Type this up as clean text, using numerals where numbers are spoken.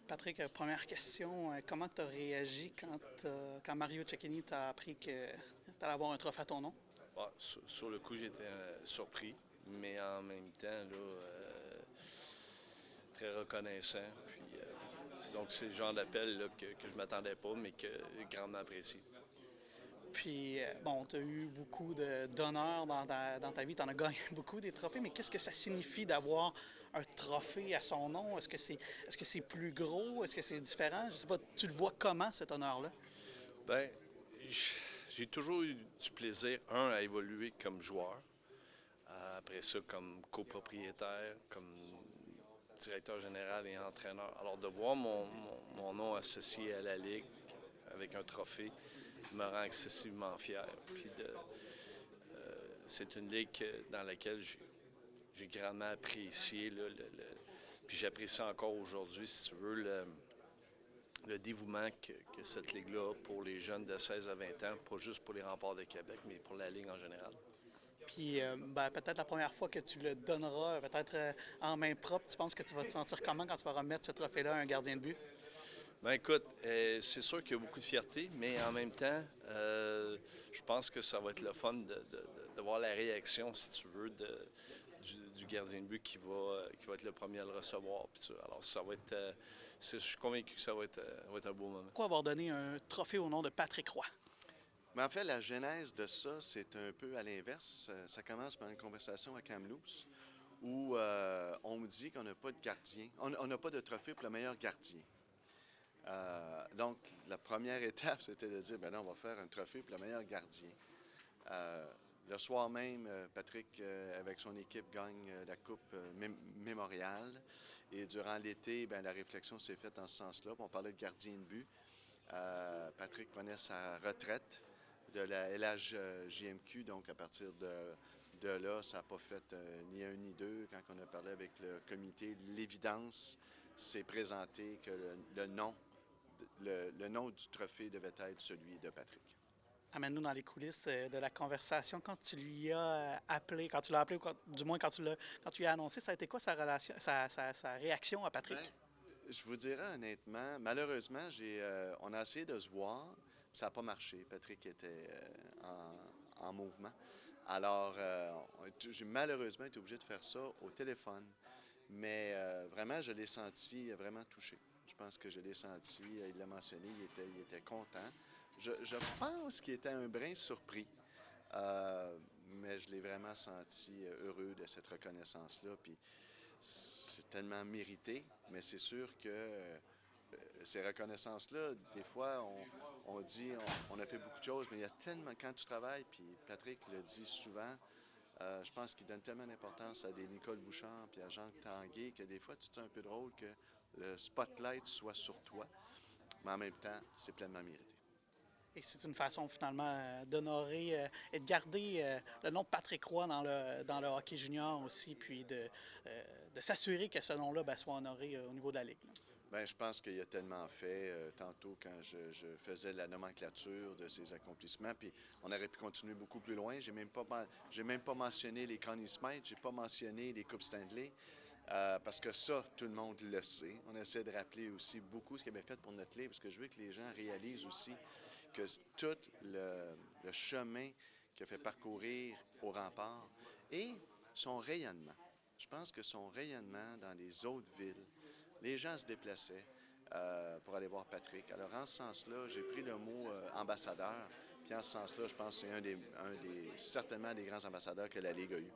Patrick, première question. Comment tu as réagi quand Mario Cecchini t'a appris que tu allais avoir un trophée à ton nom? Bon, sur le coup, j'étais surpris, mais en même temps, là, très reconnaissant. Puis, donc, c'est le genre d'appel là, que je ne m'attendais pas, mais que grandement apprécié. Puis, bon, tu as eu beaucoup d'honneurs dans ta vie, tu en as gagné beaucoup des trophées, mais qu'est-ce que ça signifie d'avoir un trophée à son nom? Est-ce que c'est plus gros? Est-ce que c'est différent? Je sais pas, tu le vois comment cet honneur-là? Ben, j'ai toujours eu du plaisir, à évoluer comme joueur. Après ça, comme copropriétaire, comme directeur général et entraîneur. Alors, de voir mon nom associé à la Ligue avec un trophée me rend excessivement fier. Puis c'est une ligue dans laquelle j'ai grandement apprécié, là, puis j'apprécie encore aujourd'hui, si tu veux, le dévouement que cette ligue-là a pour les jeunes de 16 à 20 ans, pas juste pour les Remparts de Québec, mais pour la Ligue en général. Puis, ben, peut-être la première fois que tu le donneras, peut-être en main propre, tu penses que tu vas te sentir comment quand tu vas remettre ce trophée-là à un gardien de but? Ben écoute, c'est sûr qu'il y a beaucoup de fierté, mais en même temps, je pense que ça va être le fun de voir la réaction, si tu veux, du gardien de but qui va être le premier à le recevoir. Puis alors, ça va être, je suis convaincu que ça va être un beau moment. Pourquoi avoir donné un trophée au nom de Patrick Roy? Mais en fait, la genèse de ça, c'est un peu à l'inverse. Ça commence par une conversation à Kamloops où on me dit qu'on n'a pas de gardien, on n'a pas de trophée pour le meilleur gardien. Donc, la première étape, c'était de dire, ben là, on va faire un trophée pour le meilleur gardien. Euh, le soir même, Patrick, avec son équipe, gagne la Coupe Mémorial. Et durant l'été, ben, la réflexion s'est faite en ce sens-là. On parlait de gardien de but. Patrick prenait sa retraite de la LHJMQ, donc à partir de là, ça n'a pas fait ni un ni deux. Quand on a parlé avec le comité, l'évidence s'est présentée que le nom du trophée devait être celui de Patrick. Amène-nous dans les coulisses de la conversation. Quand tu lui as appelé, quand tu l'as appelé, ou du moins quand tu lui as annoncé, ça a été quoi sa relation, sa réaction à Ben, Patrick? je vous dirais honnêtement, malheureusement, on a essayé de se voir, puis ça n'a pas marché. Patrick était en mouvement. Alors, j'ai malheureusement été obligé de faire ça au téléphone. Mais vraiment, je l'ai senti vraiment touché. Je pense que je l'ai senti, il l'a mentionné, il était content. Je pense qu'il était un brin surpris, mais je l'ai vraiment senti heureux de cette reconnaissance-là. Puis c'est tellement mérité, mais c'est sûr que ces reconnaissances-là, des fois, on dit on a fait beaucoup de choses, mais il y a tellement, quand tu travailles, puis Patrick le dit souvent, je pense qu'il donne tellement d'importance à des Nicole Bouchard puis à Jean Tanguay que des fois, tu te sens un peu drôle que le spotlight soit sur toi, mais en même temps, c'est pleinement mérité. Et c'est une façon finalement d'honorer et de garder le nom de Patrick Roy dans le hockey junior aussi, puis de s'assurer que ce nom-là ben, soit honoré au niveau de la Ligue, là. Bien, je pense qu'il a tellement fait tantôt quand je faisais la nomenclature de ses accomplissements, puis on aurait pu continuer beaucoup plus loin. J'ai même pas mentionné les Conn Smythe, j'ai pas mentionné les Coupes Stanley, parce que ça, tout le monde le sait. On essaie de rappeler aussi beaucoup ce qu'il avait fait pour notre livre, parce que je veux que les gens réalisent aussi que tout le chemin qu'il a fait parcourir au rempart et son rayonnement. Je pense que son rayonnement dans les autres villes, les gens se déplaçaient pour aller voir Patrick. Alors, en ce sens-là, j'ai pris le mot ambassadeur. Puis, en ce sens-là, je pense que c'est certainement des grands ambassadeurs que la Ligue a eu.